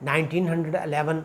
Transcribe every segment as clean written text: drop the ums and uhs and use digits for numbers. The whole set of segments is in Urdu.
1911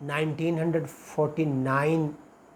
1949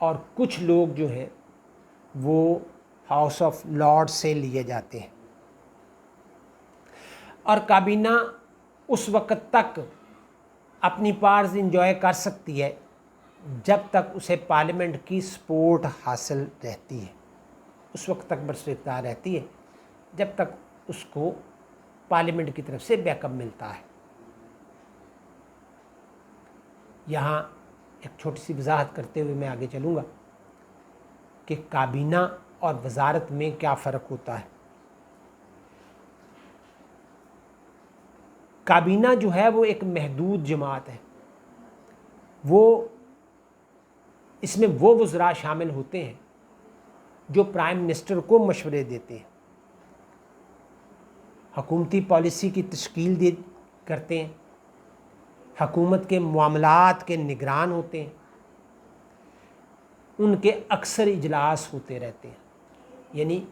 اور کچھ لوگ جو ہیں وہ ہاؤس آف لارڈ سے لیے جاتے ہیں، اور کابینہ اس وقت تک اپنی پاورز انجوائے کر سکتی ہے جب تک اسے پارلیمنٹ کی سپورٹ حاصل رہتی ہے، اس وقت تک برسر اختیار رہتی ہے جب تک اس کو پارلیمنٹ کی طرف سے بیک اپ ملتا ہے۔ یہاں ایک چھوٹی سی وضاحت کرتے ہوئے میں آگے چلوں گا کہ کابینہ اور وزارت میں کیا فرق ہوتا ہے۔ کابینہ جو ہے وہ ایک محدود جماعت ہے، اس میں وہ وزراء شامل ہوتے ہیں جو پرائم منسٹر کو مشورے دیتے ہیں، حکومتی پالیسی کی تشکیل کرتے ہیں، حکومت کے معاملات کے نگران ہوتے ہیں، ان کے اکثر اجلاس ہوتے رہتے ہیں، یعنی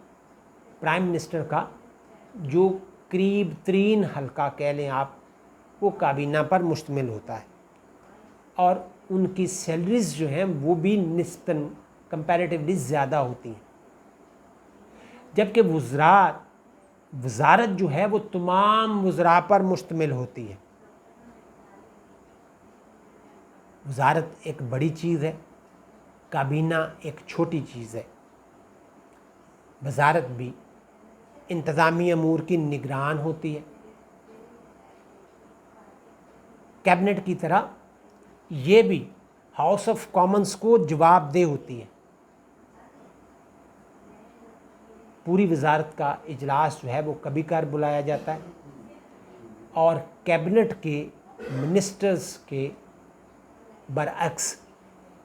پرائم منسٹر کا جو قریب ترین حلقہ کہہ لیں آپ، وہ کابینہ پر مشتمل ہوتا ہے، اور ان کی سیلریز جو ہیں وہ بھی نسبتاً کمپیریٹیولی زیادہ ہوتی ہیں، جبکہ وزارت جو ہے وہ تمام وزراء پر مشتمل ہوتی ہے۔ وزارت ایک بڑی چیز ہے، کابینہ ایک چھوٹی چیز ہے۔ وزارت بھی انتظامی امور کی نگران ہوتی ہے، کیبنٹ کی طرح یہ بھی ہاؤس آف کامنز کو جواب دہ ہوتی ہے۔ پوری وزارت کا اجلاس جو ہے وہ کبھی کبھار بلایا جاتا ہے، اور کیبنٹ کے منسٹرز کے برعکس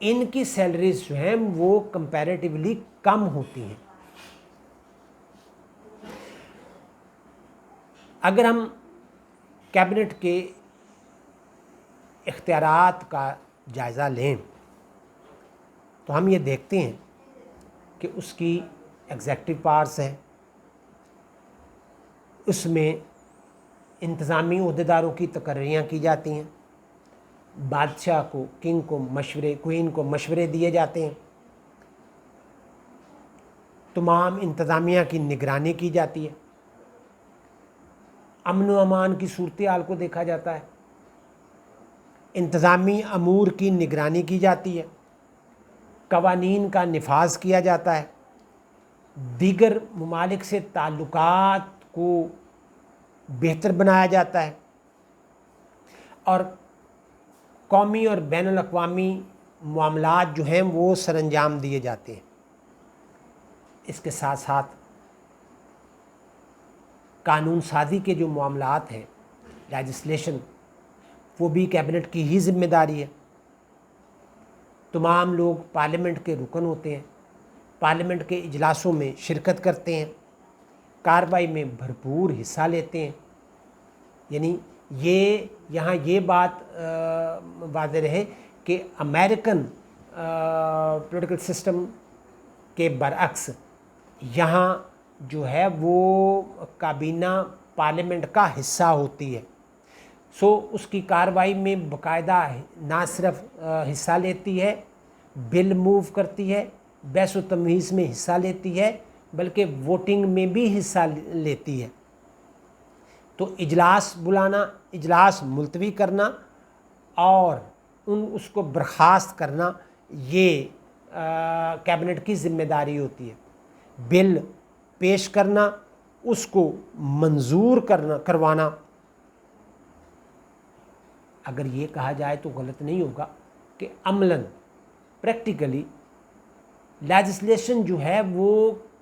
ان کی سیلریز جو ہیں وہ کمپیریٹیولی کم ہوتی ہیں۔ اگر ہم کیبنٹ کے اختیارات کا جائزہ لیں تو ہم یہ دیکھتے ہیں کہ اس کی ایگزیکٹو پاورز ہیں، اس میں انتظامی عہدیداروں کی تقرریاں کی جاتی ہیں، بادشاہ کو کوئین کو مشورے دیے جاتے ہیں، تمام انتظامیہ کی نگرانی کی جاتی ہے، امن و امان کی صورتحال کو دیکھا جاتا ہے، انتظامی امور کی نگرانی کی جاتی ہے، قوانین کا نفاذ کیا جاتا ہے، دیگر ممالک سے تعلقات کو بہتر بنایا جاتا ہے، اور قومی اور بین الاقوامی معاملات جو ہیں وہ سر انجام دیے جاتے ہیں۔ اس کے ساتھ ساتھ قانون سازی کے جو معاملات ہیں، لیجسلیشن، وہ بھی کیبنٹ کی ہی ذمہ داری ہے۔ تمام لوگ پارلیمنٹ کے رکن ہوتے ہیں، پارلیمنٹ کے اجلاسوں میں شرکت کرتے ہیں، کارروائی میں بھرپور حصہ لیتے ہیں۔ یعنی یہاں یہ بات واضح رہے کہ امریکن پولیٹیکل سسٹم کے برعکس یہاں جو ہے وہ کابینہ پارلیمنٹ کا حصہ ہوتی ہے، اس کی کارروائی میں باقاعدہ نہ صرف حصہ لیتی ہے، بل موو کرتی ہے، بحث و تمیز میں حصہ لیتی ہے، بلکہ ووٹنگ میں بھی حصہ لیتی ہے۔ تو اجلاس بلانا، اجلاس ملتوی کرنا اور اس کو برخاست کرنا، یہ کیبنٹ کی ذمہ داری ہوتی ہے۔ بل پیش کرنا، اس کو منظور کروانا، اگر یہ کہا جائے تو غلط نہیں ہوگا کہ عملاً پریکٹیکلی لیجسلیشن جو ہے وہ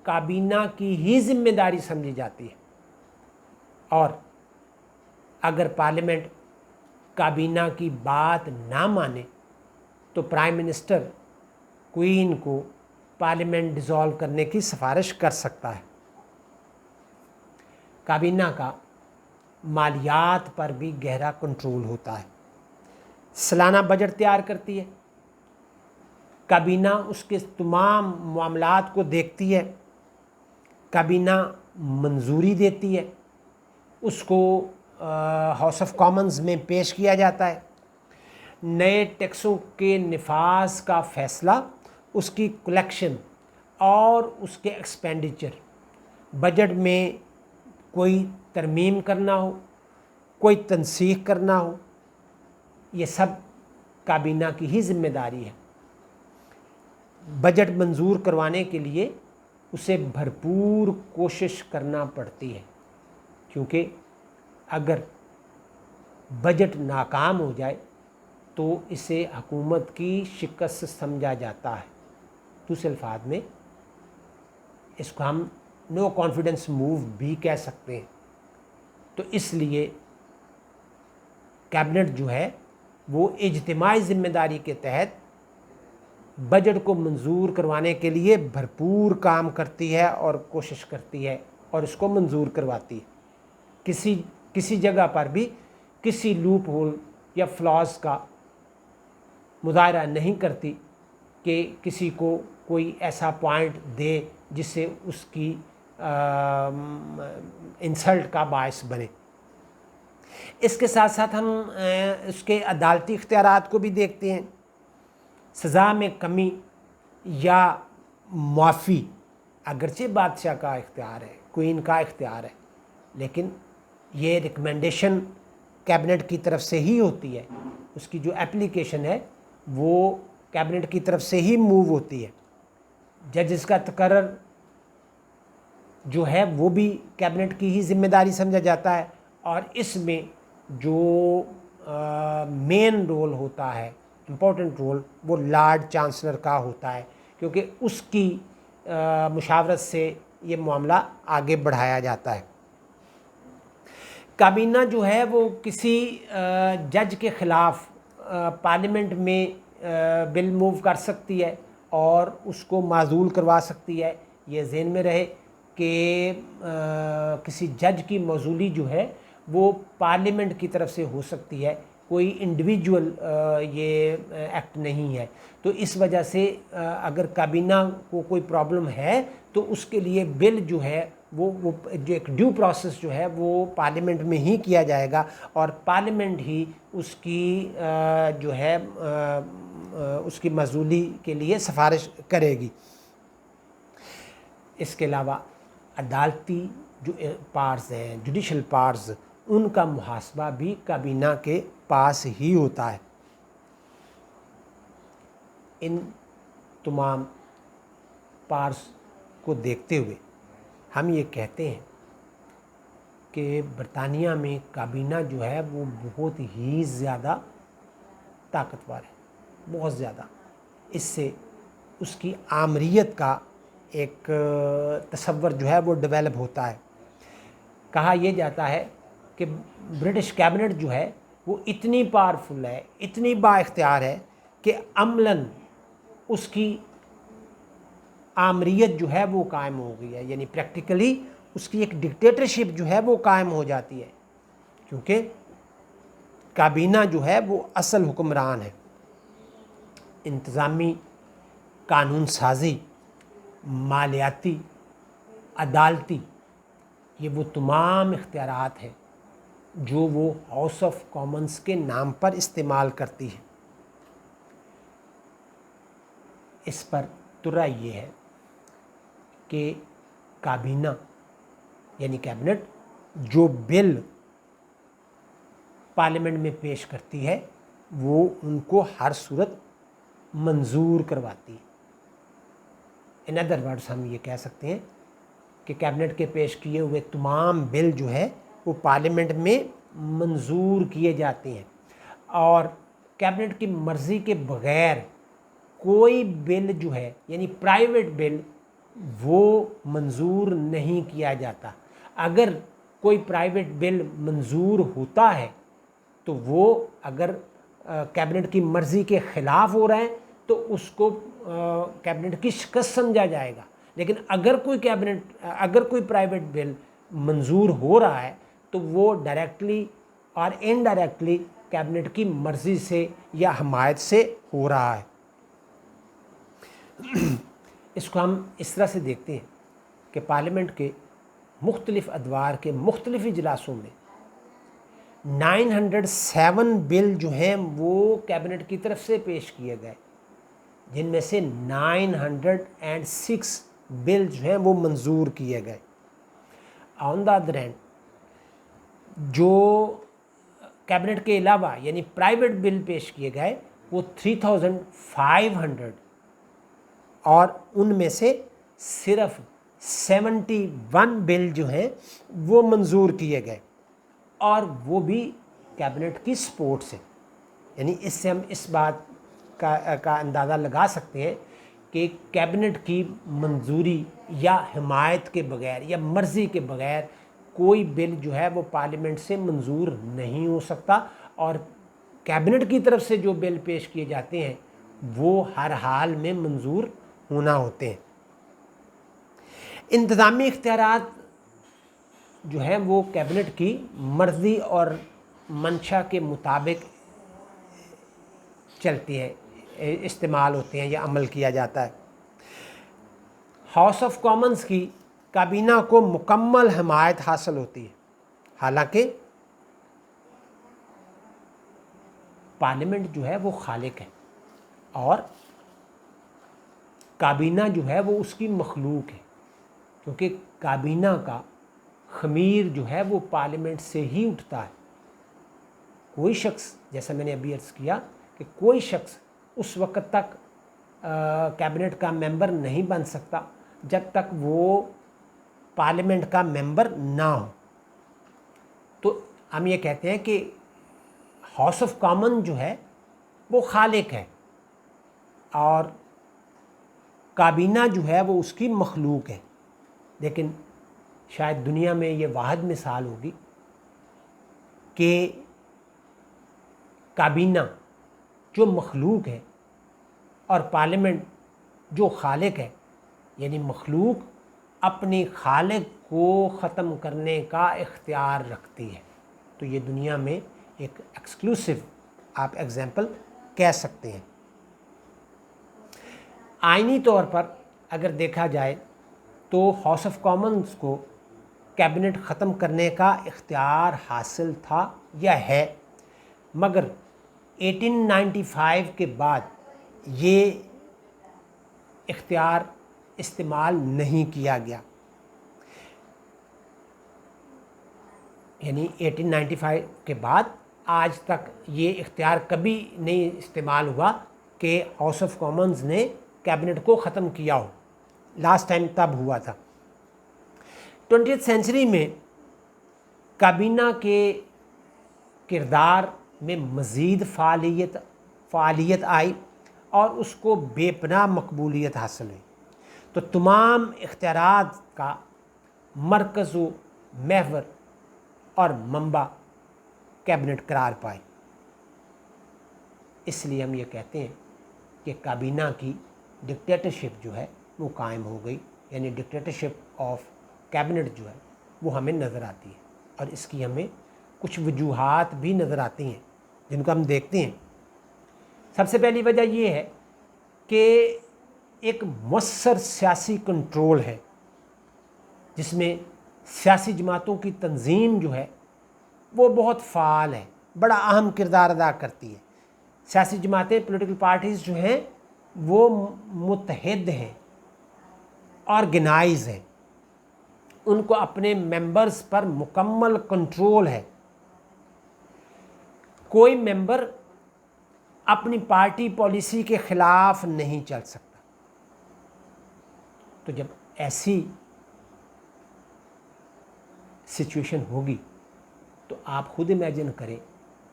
کابینہ کی ہی ذمہ داری سمجھی جاتی ہے، اور اگر پارلیمنٹ کابینہ کی بات نہ مانے تو پرائم منسٹر کوئین کو پارلیمنٹ ڈیزالو کرنے کی سفارش کر سکتا ہے۔ کابینہ کا مالیات پر بھی گہرا کنٹرول ہوتا ہے، سالانہ بجٹ تیار کرتی ہے، کابینہ اس کے تمام معاملات کو دیکھتی ہے، کابینہ منظوری دیتی ہے، اس کو ہاؤس آف کامنز میں پیش کیا جاتا ہے، نئے ٹیکسوں کے نفاذ کا فیصلہ اس کی کلیکشن اور اس کے ایکسپینڈیچر، بجٹ میں کوئی ترمیم کرنا ہو، کوئی تنسیخ کرنا ہو، یہ سب کابینہ کی ہی ذمہ داری ہے۔ بجٹ منظور کروانے کے لیے اسے بھرپور کوشش کرنا پڑتی ہے، کیونکہ اگر بجٹ ناکام ہو جائے تو اسے حکومت کی شکست سمجھا جاتا ہے۔ دوسرے الفاظ میں اس کو ہم نو کانفیڈنس موو بھی کہہ سکتے ہیں۔ تو اس لیے کیبنٹ جو ہے وہ اجتماعی ذمہ داری کے تحت بجٹ کو منظور کروانے کے لیے بھرپور کام کرتی ہے اور کوشش کرتی ہے اور اس کو منظور کرواتی ہے۔ کسی جگہ پر بھی کسی لوپ ہول یا فلاز کا مظاہرہ نہیں کرتی کہ کسی کو کوئی ایسا پوائنٹ دے جس سے اس کی انسلٹ کا باعث بنے۔ اس کے ساتھ ساتھ ہم اس کے عدالتی اختیارات کو بھی دیکھتے ہیں۔ سزا میں کمی یا معافی اگرچہ بادشاہ کا اختیار ہے، کوئین کا اختیار ہے، لیکن یہ ریکمنڈیشن کیبنٹ کی طرف سے ہی ہوتی ہے۔ اس کی جو اپلیکیشن ہے وہ کیبنٹ کی طرف سے ہی موو ہوتی ہے۔ ججز کا تقرر جو ہے وہ بھی کیبنٹ کی ہی ذمہ داری سمجھا جاتا ہے، اور اس میں جو مین رول ہوتا ہے، امپورٹنٹ رول، وہ لارڈ چانسلر کا ہوتا ہے، کیونکہ اس کی مشاورت سے یہ معاملہ آگے بڑھایا جاتا ہے۔ کابینہ جو ہے وہ کسی جج کے خلاف پارلیمنٹ میں بل موو کر سکتی ہے اور اس کو معزول کروا سکتی ہے۔ یہ ذہن میں رہے کہ کسی جج کی معزولی جو ہے وہ پارلیمنٹ کی طرف سے ہو سکتی ہے، کوئی انڈیویجول یہ ایکٹ نہیں ہے۔ تو اس وجہ سے اگر کابینہ کو کوئی پرابلم ہے تو اس کے لیے بل جو ہے وہ جو ایک ڈیو پروسیس جو ہے وہ پارلیمنٹ میں ہی کیا جائے گا، اور پارلیمنٹ ہی اس کی جو ہے اس کی معزولی کے لیے سفارش کرے گی۔ اس کے علاوہ عدالتی جو پارز ہیں، جوڈیشل پارز، ان کا محاسبہ بھی کابینہ کے پاس ہی ہوتا ہے۔ ان تمام پارز کو دیکھتے ہوئے ہم یہ کہتے ہیں کہ برطانیہ میں کابینہ جو ہے وہ بہت ہی زیادہ طاقتور ہے، بہت زیادہ۔ اس سے اس کی آمریت کا ایک تصور جو ہے وہ ڈیولپ ہوتا ہے۔ کہا یہ جاتا ہے کہ برٹش کیبنٹ جو ہے وہ اتنی پاورفل ہے، اتنی با اختیار ہے کہ عملاً اس کی آمریت جو ہے وہ قائم ہو گئی ہے، یعنی پریکٹیکلی اس کی ایک ڈکٹیٹرشپ جو ہے وہ قائم ہو جاتی ہے، کیونکہ کابینہ جو ہے وہ اصل حکمران ہے۔ انتظامی، قانون سازی، مالیاتی، عدالتی، یہ وہ تمام اختیارات ہیں جو وہ ہاؤس آف کامنز کے نام پر استعمال کرتی ہے۔ اس پر ترا یہ ہے کہ کابینہ یعنی کیبنٹ جو بل پارلیمنٹ میں پیش کرتی ہے وہ ان کو ہر صورت منظور کرواتی ہے۔ ان ادر ورڈز ہم یہ کہہ سکتے ہیں کہ کیبنٹ کے پیش کیے ہوئے تمام بل جو ہے وہ پارلیمنٹ میں منظور کیے جاتے ہیں، اور کیبنٹ کی مرضی کے بغیر کوئی بل جو ہے یعنی پرائیویٹ بل وہ منظور نہیں کیا جاتا۔ اگر کوئی پرائیویٹ بل منظور ہوتا ہے تو وہ اگر کیبنٹ کی مرضی کے خلاف ہو رہے ہیں تو اس کو کیبنٹ کی شکست سمجھا جائے گا، لیکن اگر کوئی پرائیویٹ بل منظور ہو رہا ہے تو وہ ڈائریکٹلی اور انڈائریکٹلی کیبنٹ کی مرضی سے یا حمایت سے ہو رہا ہے۔ اس کو ہم اس طرح سے دیکھتے ہیں کہ پارلیمنٹ کے مختلف ادوار کے مختلف اجلاسوں میں 907 بل جو ہیں وہ کیبنٹ کی طرف سے پیش کیے گئے، جن میں سے 906 بل جو ہیں وہ منظور کیے گئے. آن دا ادر ہینڈ جو کیبنٹ کے علاوہ یعنی پرائیویٹ بل پیش کیے گئے وہ 3500 اور ان میں سے صرف 71 بل جو ہیں وہ منظور کیے گئے اور وہ بھی کیبنٹ کی سپورٹ سے. یعنی اس سے ہم اس بات کا اندازہ لگا سکتے ہیں کہ کیبنٹ کی منظوری یا حمایت کے بغیر یا مرضی کے بغیر کوئی بل جو ہے وہ پارلیمنٹ سے منظور نہیں ہو سکتا اور کیبنٹ کی طرف سے جو بل پیش کیے جاتے ہیں وہ ہر حال میں منظور ہونا ہوتے ہیں. انتظامی اختیارات جو ہیں وہ کیبنٹ کی مرضی اور منشا کے مطابق چلتی ہیں، استعمال ہوتے ہیں یا عمل کیا جاتا ہے. ہاؤس آف کامنز کی کابینہ کو مکمل حمایت حاصل ہوتی ہے، حالانکہ پارلیمنٹ جو ہے وہ خالق ہے اور کابینہ جو ہے وہ اس کی مخلوق ہے، کیونکہ کابینہ کا خمیر جو ہے وہ پارلیمنٹ سے ہی اٹھتا ہے. کوئی شخص، جیسا میں نے ابھی عرض کیا کہ کوئی شخص اس وقت تک کیبنٹ کا ممبر نہیں بن سکتا جب تک وہ پارلیمنٹ کا ممبر نہ ہو. تو ہم یہ کہتے ہیں کہ ہاؤس آف کامن جو ہے وہ خالق ہے اور کابینہ جو ہے وہ اس کی مخلوق ہے. لیکن شاید دنیا میں یہ واحد مثال ہوگی کہ کابینہ جو مخلوق ہے اور پارلیمنٹ جو خالق ہے، یعنی مخلوق اپنی خالق کو ختم کرنے کا اختیار رکھتی ہے. تو یہ دنیا میں ایک ایکسکلوسو آپ ایگزامپل کہہ سکتے ہیں. آئینی طور پر اگر دیکھا جائے تو ہاؤس آف کامنز کو کیبنٹ ختم کرنے کا اختیار حاصل تھا یا ہے، مگر 1895 کے بعد یہ اختیار استعمال نہیں کیا گیا. یعنی 1895 کے بعد آج تک یہ اختیار کبھی نہیں استعمال ہوا کہ ہاؤس آف کامنز نے کیبنٹ کو ختم کیا ہو. لاسٹ ٹائم تب ہوا تھا. 20th سینچری میں کابینہ کے کردار میں مزید فعالیت آئی اور اس کو بے پناہ مقبولیت حاصل ہوئی. تو تمام اختیارات کا مرکز و محور اور منبع کیبنٹ قرار پائے. اس لیے ہم یہ کہتے ہیں کہ کابینہ کی ڈکٹیٹرشپ جو ہے وہ قائم ہو گئی. یعنی ڈکٹیٹرشپ آف کیبنٹ جو ہے وہ ہمیں نظر آتی ہے اور اس کی ہمیں کچھ وجوہات بھی نظر آتی ہیں جن کو ہم دیکھتے ہیں. سب سے پہلی وجہ یہ ہے کہ ایک مؤثر سیاسی کنٹرول ہے جس میں سیاسی جماعتوں کی تنظیم جو ہے وہ بہت فعال ہے، بڑا اہم کردار ادا کرتی ہے. سیاسی جماعتیں، پولیٹیکل پارٹیز جو ہیں وہ متحد ہیں، آرگنائز ہیں، ان کو اپنے ممبرز پر مکمل کنٹرول ہے. کوئی ممبر اپنی پارٹی پالیسی کے خلاف نہیں چل سکتا. تو جب ایسی سچویشن ہوگی تو آپ خود امیجن کریں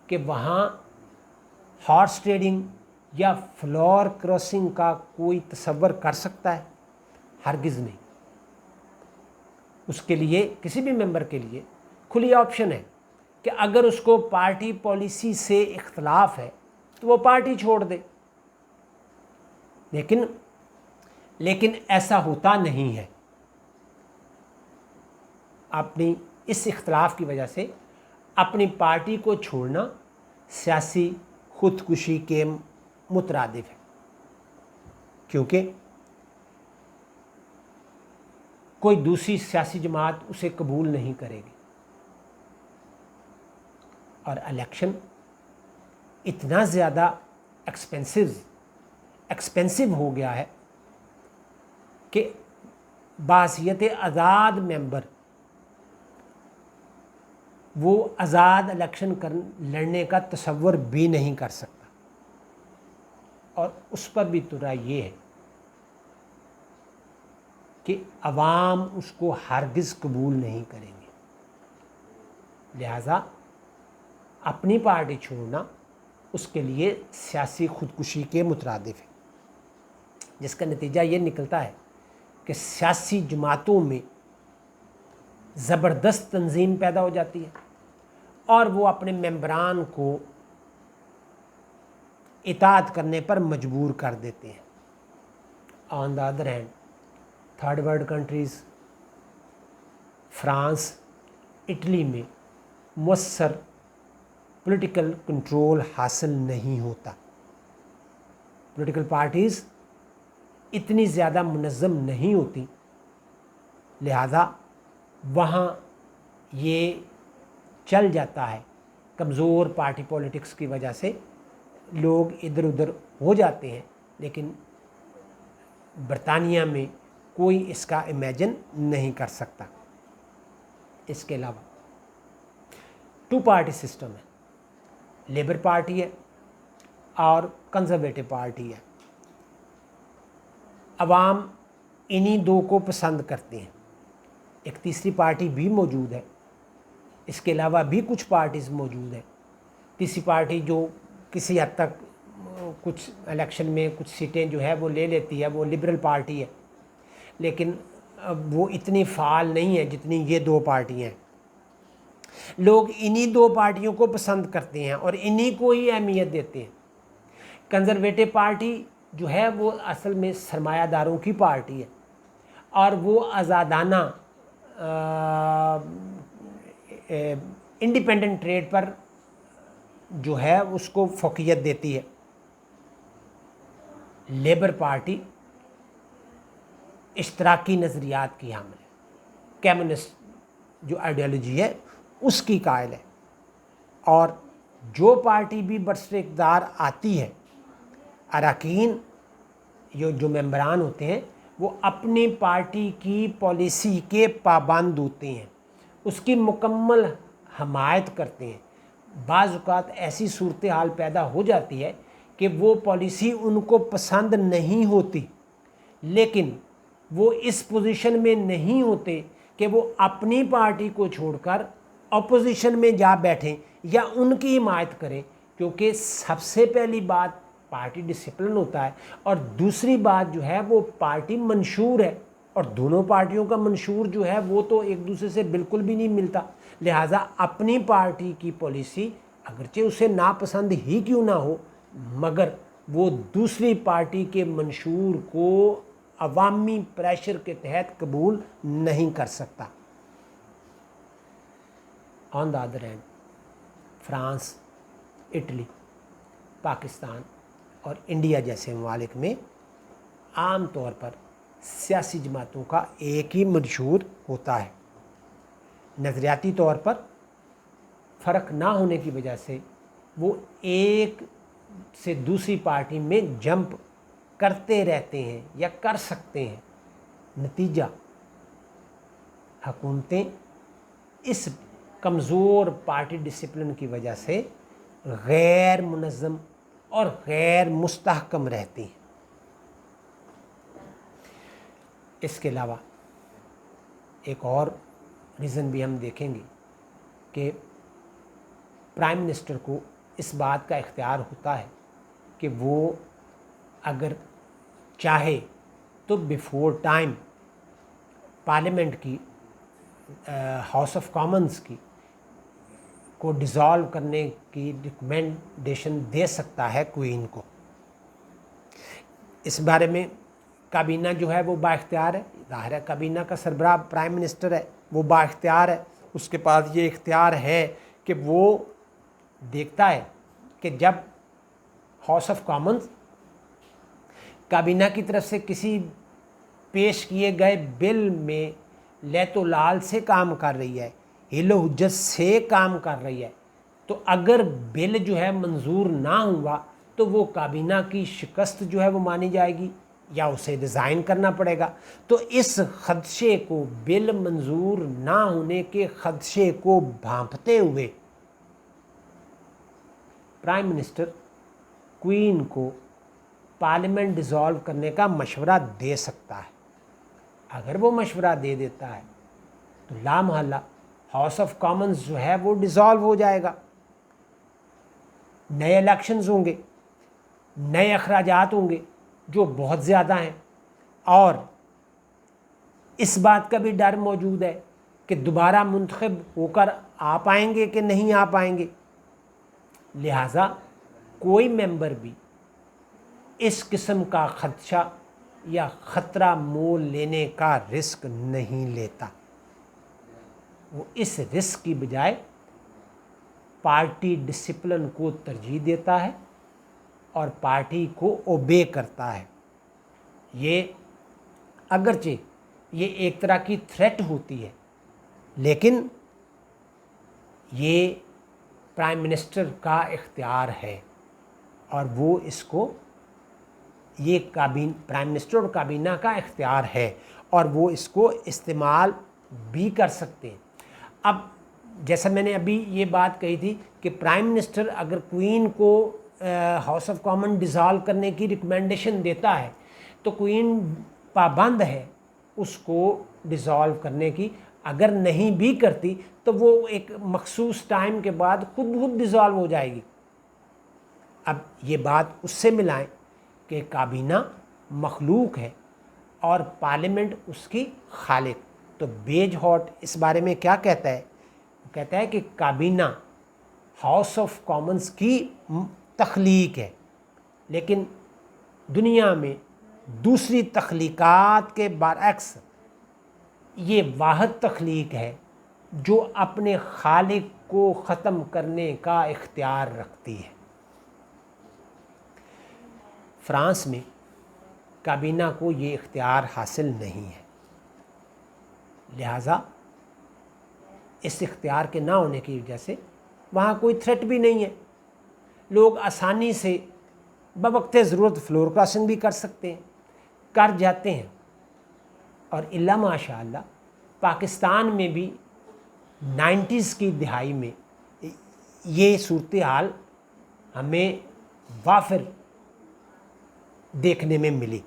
کہ وہاں ہارس ٹریڈنگ یا فلور کراسنگ کا کوئی تصور کر سکتا ہے؟ ہرگز نہیں. اس کے لیے کسی بھی ممبر کے لیے کھلی آپشن ہے کہ اگر اس کو پارٹی پالیسی سے اختلاف ہے تو وہ پارٹی چھوڑ دے. لیکن ایسا ہوتا نہیں ہے. اپنی اس اختلاف کی وجہ سے اپنی پارٹی کو چھوڑنا سیاسی خودکشی کے مترادف ہے، کیونکہ کوئی دوسری سیاسی جماعت اسے قبول نہیں کرے گی. اور الیکشن اتنا زیادہ ایکسپینسو، ایکسپینسو ہو گیا ہے کہ بحیثیت آزاد ممبر وہ آزاد الیکشن لڑنے کا تصور بھی نہیں کر سکتا، اور اس پر بھی ترا یہ ہے کہ عوام اس کو ہرگز قبول نہیں کریں گے، لہذا اپنی پارٹی چھوڑنا اس کے لیے سیاسی خودکشی کے مترادف ہے، جس کا نتیجہ یہ نکلتا ہے کہ سیاسی جماعتوں میں زبردست تنظیم پیدا ہو جاتی ہے اور وہ اپنے ممبران کو اطاعت کرنے پر مجبور کر دیتے ہیں۔ On the other hand third world countries, France, Italy میں مؤثر پولیٹیکل کنٹرول حاصل نہیں ہوتا، پولیٹیکل پارٹیز اتنی زیادہ منظم نہیں ہوتی، لہذا وہاں یہ چل جاتا ہے، کمزور پارٹی پولیٹکس کی وجہ سے لوگ ادھر ادھر ہو جاتے ہیں، لیکن برطانیہ میں کوئی اس کا امیجن نہیں کر سکتا۔ اس کے علاوہ 2 پارٹی سسٹم ہے، لیبر پارٹی ہے اور کنزرویٹو پارٹی ہے۔ عوام انہی 2 کو پسند کرتے ہیں، ایک تیسری پارٹی بھی موجود ہے، اس کے علاوہ بھی کچھ پارٹیز موجود ہیں۔ تیسری پارٹی جو کسی حد تک کچھ الیکشن میں کچھ سیٹیں جو ہے وہ لے لیتی ہے، وہ لبرل پارٹی ہے، لیکن وہ اتنی فعال نہیں ہے جتنی یہ 2 پارٹیاں ہیں۔ لوگ انہی 2 پارٹیوں کو پسند کرتے ہیں اور انہی کو ہی اہمیت دیتے ہیں۔ کنزرویٹو پارٹی جو ہے وہ اصل میں سرمایہ داروں کی پارٹی ہے اور وہ آزادانہ انڈیپینڈنٹ ٹریڈ پر جو ہے اس کو فوقیت دیتی ہے۔ لیبر پارٹی اشتراکی نظریات کی حامل ہے، کمیونسٹ جو آئیڈیالوجی ہے اس کی قائل ہے، اور جو پارٹی بھی برسر اقتدار آتی ہے، اراکین جو ممبران ہوتے ہیں وہ اپنی پارٹی کی پالیسی کے پابند ہوتے ہیں، اس کی مکمل حمایت کرتے ہیں۔ بعض اوقات ایسی صورتحال پیدا ہو جاتی ہے کہ وہ پالیسی ان کو پسند نہیں ہوتی، لیکن وہ اس پوزیشن میں نہیں ہوتے کہ وہ اپنی پارٹی کو چھوڑ کر اپوزیشن میں جا بیٹھیں یا ان کی حمایت کریں، کیونکہ سب سے پہلی بات پارٹی ڈسپلن ہوتا ہے، اور دوسری بات جو ہے وہ پارٹی منشور ہے، اور دونوں پارٹیوں کا منشور جو ہے وہ تو ایک دوسرے سے بالکل بھی نہیں ملتا، لہٰذا اپنی پارٹی کی پالیسی اگرچہ اسے ناپسند ہی کیوں نہ ہو، مگر وہ دوسری پارٹی کے منشور کو عوامی پریشر کے تحت قبول نہیں کر سکتا۔ On the other hand France, Italy, Pakistan اور انڈیا جیسے ممالک میں عام طور پر سیاسی جماعتوں کا ایک ہی منشور ہوتا ہے۔ نظریاتی طور پر فرق نہ ہونے کی وجہ سے وہ ایک سے دوسری پارٹی میں جمپ کرتے رہتے ہیں یا کر سکتے ہیں۔ نتیجہ حکومتیں اس کمزور پارٹی ڈسپلن کی وجہ سے غیر منظم اور غیر مستحکم رہتی ہیں۔ اس کے علاوہ ایک اور ریزن بھی ہم دیکھیں گے کہ پرائم منسٹر کو اس بات کا اختیار ہوتا ہے کہ وہ اگر چاہے تو بیفور ٹائم پارلیمنٹ کی ہاؤس آف کامنز کی کو ڈیزالو کرنے کی ریکمنڈیشن دے سکتا ہے کوئین کو۔ اس بارے میں کابینہ جو ہے وہ با اختیار ہے، ظاہر ہے کابینہ کا سربراہ پرائم منسٹر ہے، وہ با اختیار ہے، اس کے پاس یہ اختیار ہے کہ وہ دیکھتا ہے کہ جب ہاؤس آف کامنز کابینہ کی طرف سے کسی پیش کیے گئے بل میں لیت و لال سے کام کر رہی ہے، حیل و حجت سے کام کر رہی ہے، تو اگر بل جو ہے منظور نہ ہوا تو وہ کابینہ کی شکست جو ہے وہ مانی جائے گی یا اسے ریزائن کرنا پڑے گا. تو اس خدشے کو، بل منظور نہ ہونے کے خدشے کو بھانپتے ہوئے پرائم منسٹر کوئین کو پارلیمنٹ ڈیزالو کرنے کا مشورہ دے سکتا ہے. اگر وہ مشورہ دے دیتا ہے تو لا محالہ ہاؤس آف کامنز جو ہے وہ ڈیزالو ہو جائے گا، نئے الیکشنز ہوں گے، نئے اخراجات ہوں گے جو بہت زیادہ ہیں، اور اس بات کا بھی ڈر موجود ہے کہ دوبارہ منتخب ہو کر آ پائیں گے کہ نہیں آ پائیں گے. لہٰذا کوئی ممبر بھی اس قسم کا خدشہ یا خطرہ مول لینے کا رسک نہیں لیتا. وہ اس رسک کی بجائے پارٹی ڈسپلن کو ترجیح دیتا ہے اور پارٹی کو اوبے کرتا ہے. یہ اگرچہ یہ ایک طرح کی تھریٹ ہوتی ہے، لیکن یہ پرائم منسٹر کا اختیار ہے اور وہ اس کو، یہ پرائم منسٹر اور کابینہ کا اختیار ہے اور وہ اس کو استعمال بھی کر سکتے ہیں. اب جیسا میں نے ابھی یہ بات کہی تھی کہ پرائم منسٹر اگر کوئین کو ہاؤس آف کامن ڈیزالو کرنے کی ریکمینڈیشن دیتا ہے تو کوئین پابند ہے اس کو ڈیزالو کرنے کی. اگر نہیں بھی کرتی تو وہ ایک مخصوص ٹائم کے بعد خود بخود ڈیزالو ہو جائے گی. اب یہ بات اس سے ملائیں کہ کابینہ مخلوق ہے اور پارلیمنٹ اس کی خالق. تو بیج ہاٹ اس بارے میں کیا کہتا ہے؟ وہ کہتا ہے کہ کابینہ ہاؤس آف کامنز کی تخلیق ہے، لیکن دنیا میں دوسری تخلیقات کے برعکس یہ واحد تخلیق ہے جو اپنے خالق کو ختم کرنے کا اختیار رکھتی ہے. فرانس میں کابینہ کو یہ اختیار حاصل نہیں ہے، لہٰذا اس اختیار کے نہ ہونے کی وجہ سے وہاں کوئی تھریٹ بھی نہیں ہے. لوگ آسانی سے بوقت ضرورت فلور کراسنگ بھی کر سکتے ہیں، کر جاتے ہیں. اور الا ماشاء اللہ پاکستان میں بھی 90s کی دہائی میں یہ صورتحال ہمیں وافر دیکھنے میں ملی.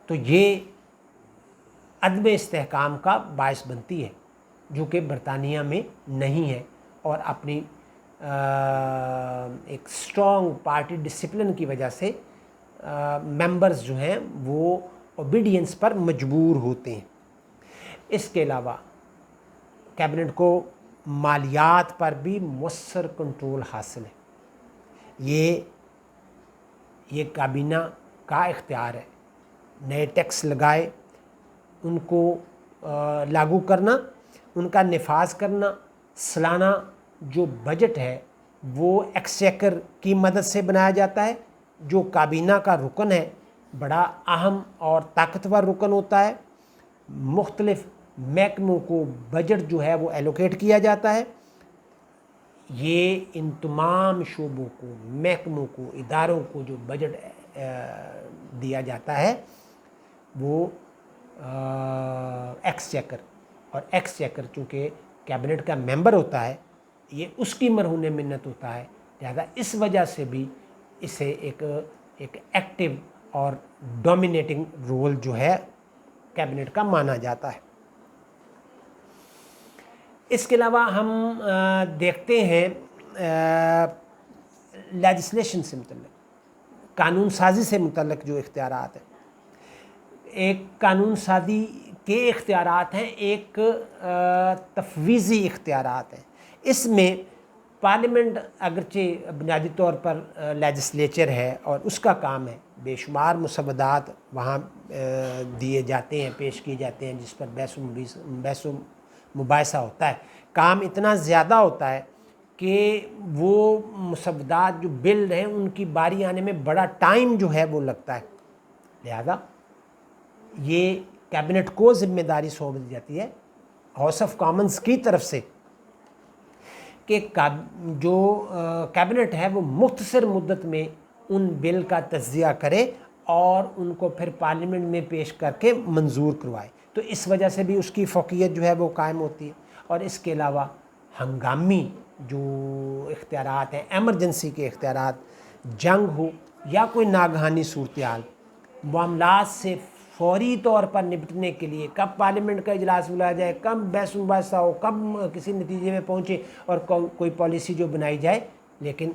تو یہ عدم استحکام کا باعث بنتی ہے جو کہ برطانیہ میں نہیں ہے، اور اپنی ایک اسٹرانگ پارٹی ڈسپلن کی وجہ سے ممبرز جو ہیں وہ اوبیڈینس پر مجبور ہوتے ہیں. اس کے علاوہ کیبنٹ کو مالیات پر بھی مؤثر کنٹرول حاصل ہے. یہ کابینہ کا اختیار ہے. نئے ٹیکس لگائے ان کو لاگو کرنا، ان کا نفاذ کرنا. سالانہ جو بجٹ ہے وہ ایکسچیکر کی مدد سے بنایا جاتا ہے، جو کابینہ کا رکن ہے بڑا اہم اور طاقتور رکن ہوتا ہے. مختلف محکموں کو بجٹ جو ہے وہ ایلوکیٹ کیا جاتا ہے. یہ ان تمام شعبوں کو، محکموں کو، اداروں کو جو بجٹ دیا جاتا ہے وہ ایکسچیکر، اور ایکسچیکر چونکہ کیبنٹ کا ممبر ہوتا ہے یہ اس کی مرہون منت ہوتا ہے، لہذا اس وجہ سے بھی اسے ایک ایکٹیو اور ڈومینیٹنگ رول جو ہے کیبنٹ کا مانا جاتا ہے. اس کے علاوہ ہم دیکھتے ہیں لیجسلیشن سے متعلق، قانون سازی سے متعلق جو اختیارات ہیں. ایک قانون سازی کے اختیارات ہیں، ایک تفویضی اختیارات ہیں. اس میں پارلیمنٹ اگرچہ بنیادی طور پر لیجسلیچر ہے اور اس کا کام ہے، بے شمار مسودات وہاں دیے جاتے ہیں، پیش کیے جاتے ہیں، جس پر بحث و مباحثہ ہوتا ہے. کام اتنا زیادہ ہوتا ہے کہ وہ مسودات جو بل ہیں ان کی باری آنے میں بڑا ٹائم جو ہے وہ لگتا ہے. لہذا یہ کیبنٹ کو ذمہ داری سونپ دی جاتی ہے ہاؤس آف کامنز کی طرف سے کہ جو کیبنٹ ہے وہ مختصر مدت میں ان بل کا تجزیہ کرے اور ان کو پھر پارلیمنٹ میں پیش کر کے منظور کروائے. تو اس وجہ سے بھی اس کی فوقیت جو ہے وہ قائم ہوتی ہے. اور اس کے علاوہ ہنگامی جو اختیارات ہیں، ایمرجنسی کے اختیارات، جنگ ہو یا کوئی ناگہانی صورتحال، معاملات سے فوری طور پر نپٹنے کے لیے کب پارلیمنٹ کا اجلاس بلایا جائے، کب بحث مباحثہ ہو، کب کسی نتیجے میں پہنچے اور کوئی پالیسی جو بنائی جائے، لیکن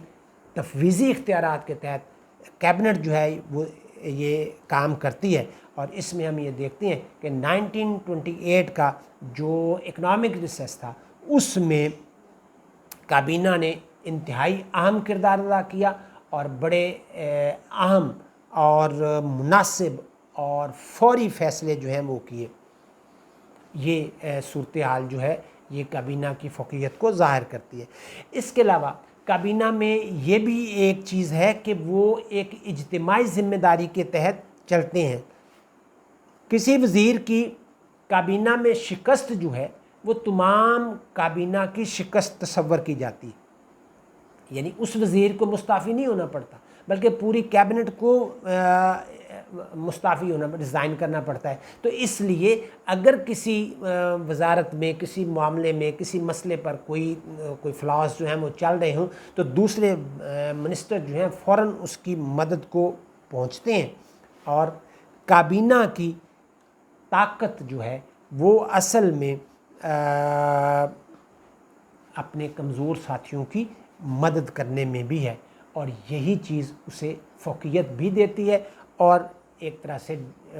تفویضی اختیارات کے تحت کیبنٹ جو ہے وہ یہ کام کرتی ہے. اور اس میں ہم یہ دیکھتے ہیں کہ 1928 کا جو اکنامک ریسیس تھا اس میں کابینہ نے انتہائی اہم کردار ادا کیا اور بڑے اہم اور مناسب اور فوری فیصلے جو ہیں وہ کیے. یہ صورتحال جو ہے یہ کابینہ کی فوقیت کو ظاہر کرتی ہے. اس کے علاوہ کابینہ میں یہ بھی ایک چیز ہے کہ وہ ایک اجتماعی ذمہ داری کے تحت چلتے ہیں. کسی وزیر کی کابینہ میں شکست جو ہے وہ تمام کابینہ کی شکست تصور کی جاتی ہے. یعنی اس وزیر کو مستعفی نہیں ہونا پڑتا بلکہ پوری کیبنٹ کو مستعفی ہونا، ریزائن کرنا پڑتا ہے. تو اس لیے اگر کسی وزارت میں، کسی معاملے میں، کسی مسئلے پر کوئی فلاز جو ہیں وہ چل رہے ہوں تو دوسرے منسٹر جو ہیں فوراً اس کی مدد کو پہنچتے ہیں. اور کابینہ کی طاقت جو ہے وہ اصل میں اپنے کمزور ساتھیوں کی مدد کرنے میں بھی ہے، اور یہی چیز اسے فوقیت بھی دیتی ہے اور ایک طرح سے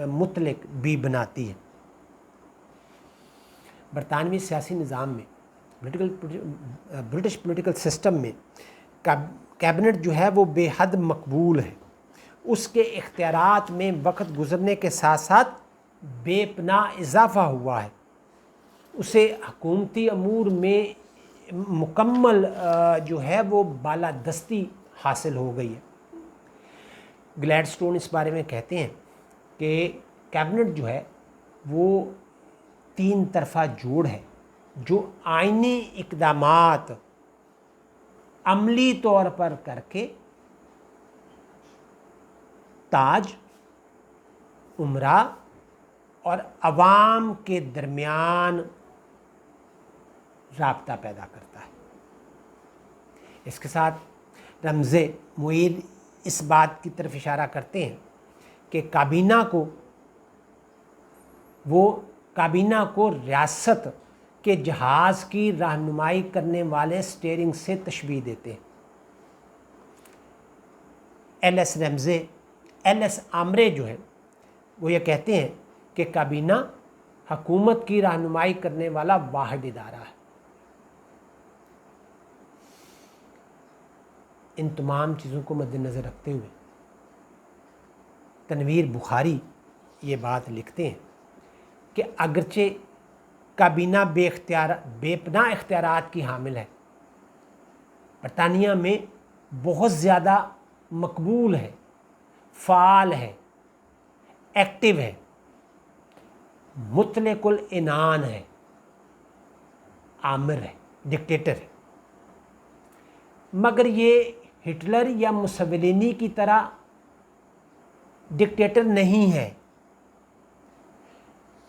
مطلق بھی بناتی ہے. برطانوی سیاسی نظام میں، برٹش پولیٹیکل سسٹم میں کیبنٹ جو ہے وہ بے حد مقبول ہے. اس کے اختیارات میں وقت گزرنے کے ساتھ ساتھ بے پناہ اضافہ ہوا ہے. اسے حکومتی امور میں مکمل جو ہے وہ بالادستی حاصل ہو گئی ہے. گلیڈ سٹون اس بارے میں کہتے ہیں کہ کیبنٹ جو ہے وہ 3 طرفہ جوڑ ہے جو آئینی اقدامات عملی طور پر کر کے تاج، امراء اور عوام کے درمیان رابطہ پیدا کرتا ہے. اس کے ساتھ رمز معیر اس بات کی طرف اشارہ کرتے ہیں کہ کابینہ کو ریاست کے جہاز کی رہنمائی کرنے والے سٹیئرنگ سے تشبیہ دیتے ہیں. ایل ایس آمرے جو ہے وہ یہ کہتے ہیں کہ کابینہ حکومت کی رہنمائی کرنے والا واحد ادارہ ہے. ان تمام چیزوں کو مد نظر رکھتے ہوئے تنویر بخاری یہ بات لکھتے ہیں کہ اگرچہ کابینہ بے پناہ اختیارات کی حامل ہے، برطانیہ میں بہت زیادہ مقبول ہے، فعال ہے، ایکٹیو ہے، مطلق العنان ہے، آمر ہے، ڈکٹیٹر ہے، مگر یہ ہٹلر یا مسولینی کی طرح ڈکٹیٹر نہیں ہے،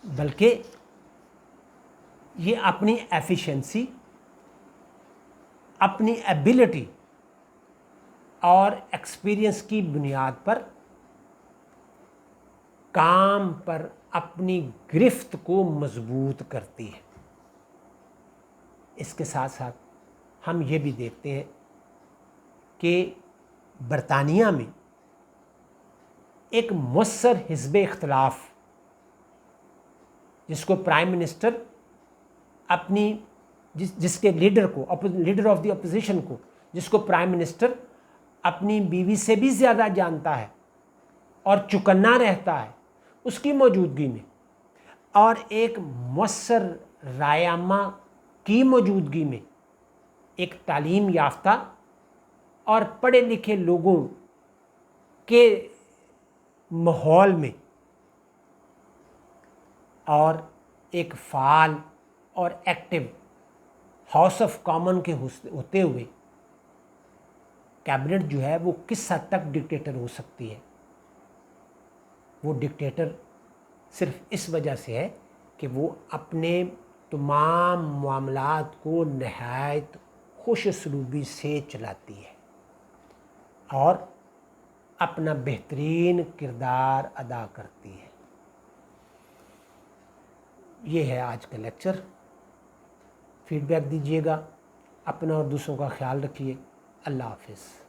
بلکہ یہ اپنی ایفیشنسی، اپنی ایبلٹی اور ایکسپیرینس کی بنیاد پر کام پر اپنی گرفت کو مضبوط کرتی ہے. اس کے ساتھ ساتھ ہم یہ بھی دیکھتے ہیں کہ برطانیہ میں ایک مؤثر حزب اختلاف جس کو پرائم منسٹر اپنی جس کے لیڈر آف دی اپوزیشن کو جس کو پرائم منسٹر اپنی بیوی سے بھی زیادہ جانتا ہے اور چکنا رہتا ہے، اس کی موجودگی میں اور ایک مؤثر رائے عامہ کی موجودگی میں ایک تعلیم یافتہ اور پڑھے لکھے لوگوں کے ماحول میں اور ایک فعال اور ایکٹیو ہاؤس آف کامن کے ہوتے ہوئے کیبنٹ جو ہے وہ کس حد تک ڈکٹیٹر ہو سکتی ہے؟ وہ ڈکٹیٹر صرف اس وجہ سے ہے کہ وہ اپنے تمام معاملات کو نہایت خوش اسلوبی سے چلاتی ہے اور اپنا بہترین کردار ادا کرتی ہے۔ یہ ہے آج کا لیکچر۔ فیڈ بیک دیجیے گا، اپنا اور دوسروں کا خیال رکھیے۔ اللہ حافظ۔